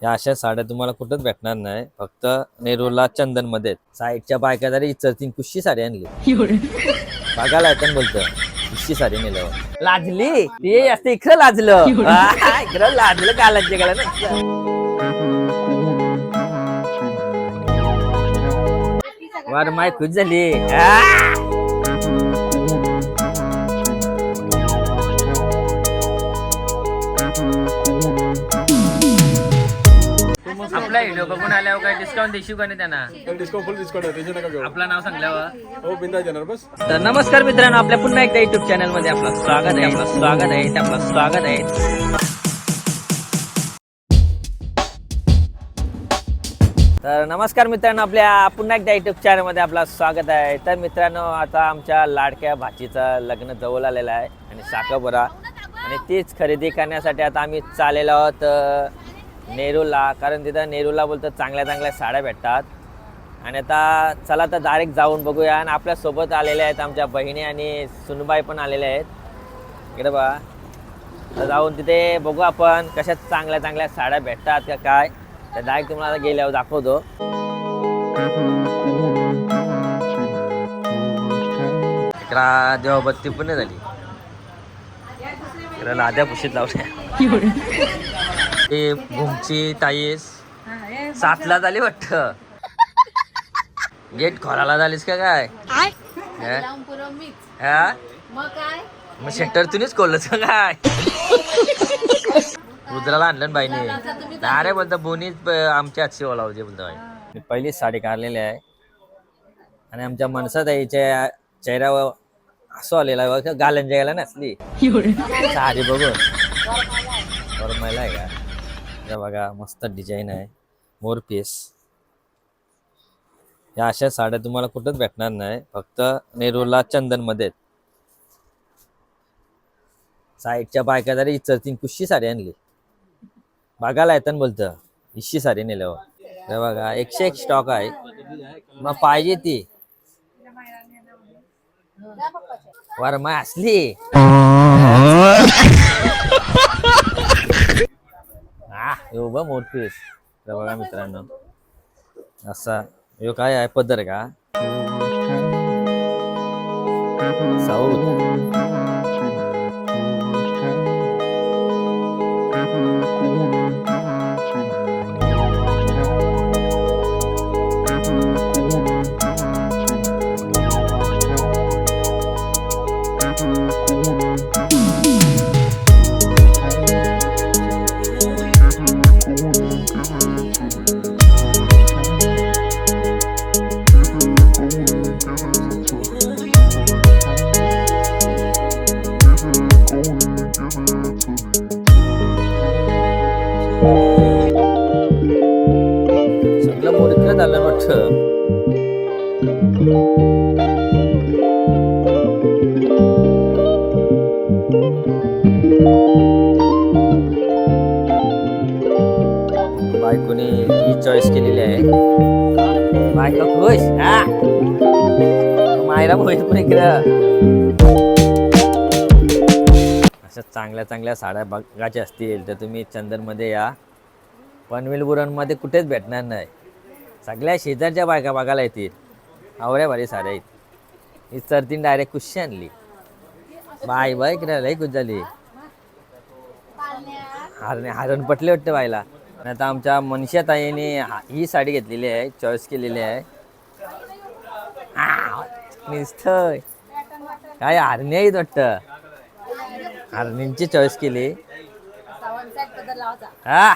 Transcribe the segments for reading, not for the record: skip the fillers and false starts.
या अशा साड्या तुम्हाला कुठंच भेटणार नाही, फक्त नेरूरला चंदन मध्ये. साईडच्या बायका जरी इचरतीन कुशी साडी आणली बघायला येतं बोलतं कुशी साडी नेल्यावर लाजली ते असते इकडं लाजलं इकडं लाजलं गालांच्या गाला वार माय खुश झाली. आपला व्हिडिओ बघून आल्यावर काय डिस्काउंट देशील का नाही त्यांना? डिस्काउंट फुल डिस्काउंट आहे, टेन्शन नका घेऊ. आपलं नाव सांगल्यावर हो बिंदास येणार बस. तर नमस्कार मित्रांनो, आपल्या पुन्हा एकदा युट्यूब चॅनल मध्ये आपलं स्वागत आहे. तर नमस्कार मित्रांनो, आपल्या पुन्हा एकदा युट्यूब चॅनल मध्ये आपलं स्वागत आहे. तर मित्रांनो, आता आमच्या लाडक्या भाचीचं लग्न जवळ आलेलं आहे आणि साखरपुडा, आणि तीच खरेदी करण्यासाठी आता आम्ही चाललेलो आहोत नेरूरला. कारण तिथं नेरूरला बोलतात चांगल्या साड्या भेटतात. आणि आता चला तर डायरेक्ट जाऊन बघूया. आणि आपल्यासोबत आलेल्या आहेत आमच्या बहिणी आणि सुनबाई पण आलेल्या आहेत इकडे बघा. तर जाऊन तिथे बघू आपण कशा चांगल्या साड्या भेटतात का काय. तर डायरेक्ट तुम्हाला गेल्यावर दाखवतो. इकडं देवाबत्ती पण झाली, इकडं लाद्या पुशीत लावल्या. ते भूमची ताईस 7ला झाली वाटत. गेट खोलाला झालीस का काय? मग शेटर तुम्हीच खोललंच का काय? रुद्राला आणलं बाईने. अरे बोलता बोनीच आमच्या हातची ओलावते बोलता बाई. मी पहिलीच साडी काढलेली आहे आणि आमच्या मनसात याच्या चेहऱ्यावर असं आलेला आहे, गालंजा गेला नसली साडी बघून बरं महिला आहे का बघा. मस्त डिझाईन आहे, मोरपीस. या अशा साड्या तुम्हाला कुठंच भेटणार नाही, फक्त नेरूरला चंदन मध्ये. साईडच्या बायका जरी इचरतीन कुशी साडी आणली बघायला येतं बोलतं इशी साडी नेल्यावर. हे बघा 101 स्टॉक आहे, मग पाहिजे ती वर मग असली उभा मोरपीस. तर बघा मित्रांनो, असा यो काय आहे पदर का साऊथ. सगळं मोडकं झालं वाटतं. बायकोने ही चॉईस केलेली आहे. बायका खुश मायरा भोईत पण इकडं. अशा चांगल्या साड्या बघायच्या असतील तर तुम्ही चंदनमध्ये या. पनवेल बुरणमध्ये कुठेच भेटणार नाही. सगळ्या शेजारच्या बायका बघायला येतील. आवऱ्या भारी साड्या आहेत. ही चरतीन डायरेक्ट कुशी आणली बाय इकडे लई खुश झाली. हारण पटले वाटतं बायला. आता आमच्या मनशा ताईने ही साडी घेतलेली आहे, चॉईस केलेली आहे. निस्थळ काय हरणी आहेत वाटतं, हरणींची चॉईस केली. हा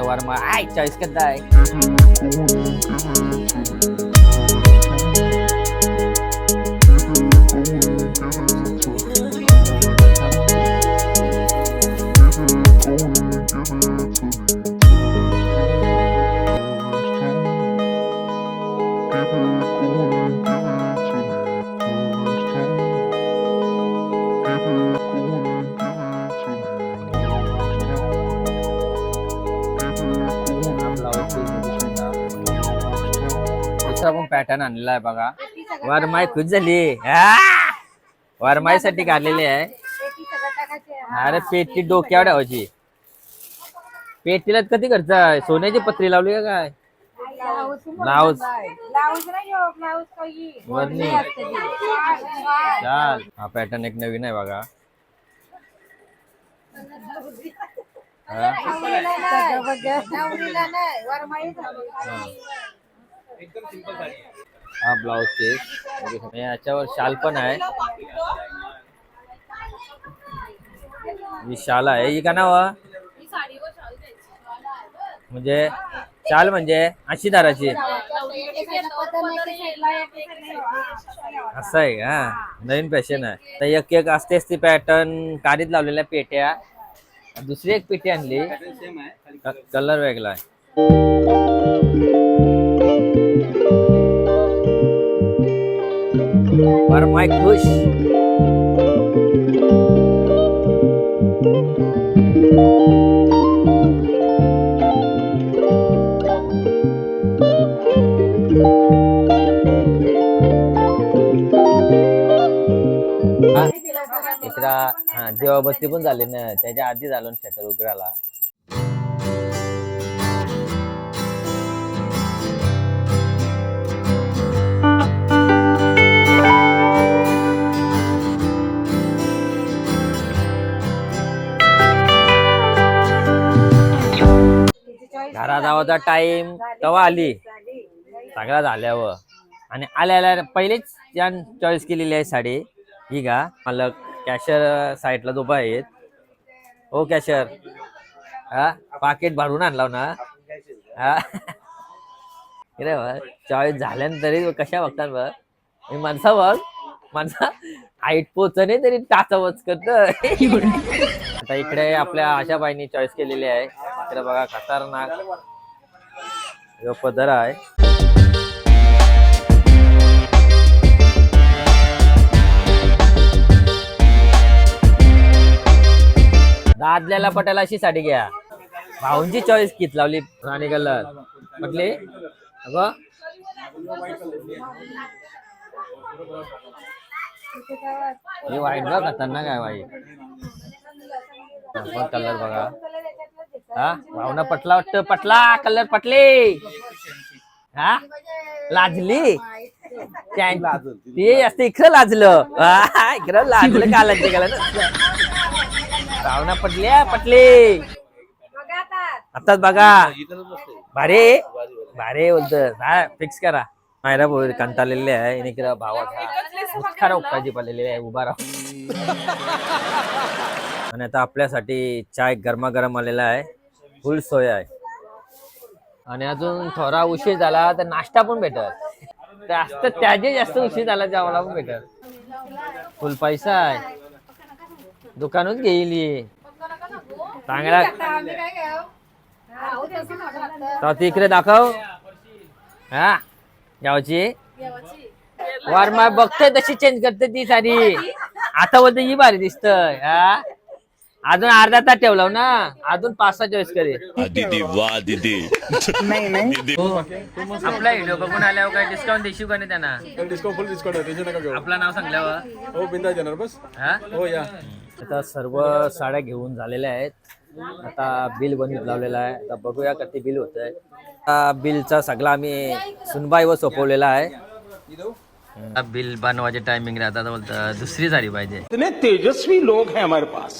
वर्मा आय चॉईस करता आहे. पॅटर्न आणलेला आहे बघा. वरमाई खुश झाली. वरमाईसाठी काढलेली आहे. अरे पेटी डोक्यावर ठेवायची. पेटीला कधी खर्च आहे? सोन्याची पत्री लावली का काय? ब्लाऊज वरनी चाल. हा पॅटर्न एक नवीन आहे बघा. हा ब्लाऊज पीस. याच्यावर शाल पण आहे. ही शाल आहे. ही का नाव म्हणजे शाल म्हणजे अशी दाराची असं आहे का? नवीन फॅशन आहे. तर एक एक असते ती पॅटर्न काढीत लावलेल्या पेट्या. दुसरी एक पेटी आणली. कलर वेगळा आहे. वरमाई खुश. इकडं देवाबत्ती पण झाली ना. त्याच्या आधी झालो शटर उघडाला. घरात जावाचा टाइम तेव्हा आली सगळा झाल्यावर. आणि आल्या पहिलेच चॉईस केलेली आहे साडी. ही का मला कॅशर साईडला उभा आहेत. हो कॅशर. हा पाकिट भरून आणला ना. हा चॉईस झाल्यानंतर कशा बघतात बघ. मी माणसा बघ माणसा हाईट पोच नाही तरी टाचावच करत. आता इकडे आपल्या आशाबाईंनी चॉईस केलेली आहे. इकडे बघा खतरनाक पदर आहे. दादल्याला पटायला अशी साडी घ्या. भाऊंची चॉईस कित लावली राणी कलर म्हटले. हे वाईट बघ खतरनाक आहे वाईट. कलर बघा. हा भावना पटला वाटत. पटला कलर पटले. हा लाजली ते असते. इकडं लाजलं. इकडं लाजलं कालांचे गेलं ना. भावना पटल्या पटले. आताच बघा भारे भारे बोलत. फिक्स करा. मायरा बोल कंटाळलेले आहे. इकडे भावाचा खरा उपकाजी पडलेले आहे. उभा राहू. आणि आता आपल्यासाठी चाय गरमागरम आलेला आहे. फुल सोय आहे. आणि अजून थोडा उशीर झाला तर नाश्ता पण भेटत. जास्त त्याचे जास्त उशीर झाला जेवायला पण भेटत. फुल पैसा आहे. दुकानच घेईली चांगला. इकडे दाखव. हा गावची वारमा बघतोय तशी चेंज करते ती साडी. आता बोलते ही भारी दिसतय. हा अजून अर्धा तास ठेवला ना. अजून 5-6 चॉईस करेल. आपला व्हिडिओ बघून आल्यावर काय डिस्काउंट देशील का नाही त्यांना? डिस्काउंट फुल डिस्काउंट आहे. टेन्शन नका घेऊ. आपलं नाव सांगल्यावर हो बिंदास येणार बस. हा हो या. आता सर्व साड्या घेऊन झालेल्या आहेत. आता बिल बनवून लावलेलं आहे. आता बघूया किती बिल होत आहे. बिलचा सगळा आम्ही सुनबाईवर सोपवलेला आहे. बिल बनवायचे टायमिंग राहतात. बोलत दुसरी साडी पाहिजे. इतने तेजस्वी लोग हैं हमारे पास.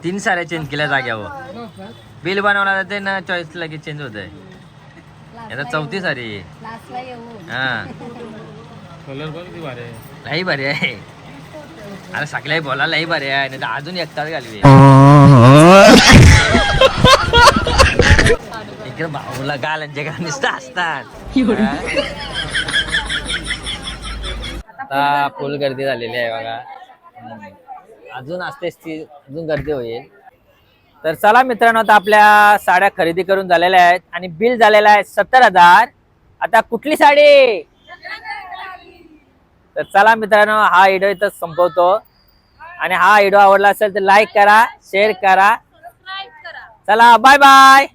3 साड्या चेंज केल्या जाग्यावर. बिल बनवला जाते ना. चॉईस लगेच चेंज होत आहे. आता 4थी साडी. हा लई भारी आहे. अरे सगळ्या बोला लई भारी आहे. नाही तर अजून एक तास घालवी. इकडे भाऊला गालांचे गाणे असतात. आता फुल गर्दी झालेली आहे बघा. अजून असतेच ती अजून गर्दी होईल. तर चला मित्रांनो आता आपल्या साड्या खरेदी करून झालेल्या आहेत. आणि बिल झालेलं आहे 70,000. आता कुठली साडी? तर चला मित्रांनो हा व्हिडिओ इथं संपवतो. आणि हा व्हिडिओ आवडला असेल तर लाईक करा, शेअर करा. चला बाय बाय.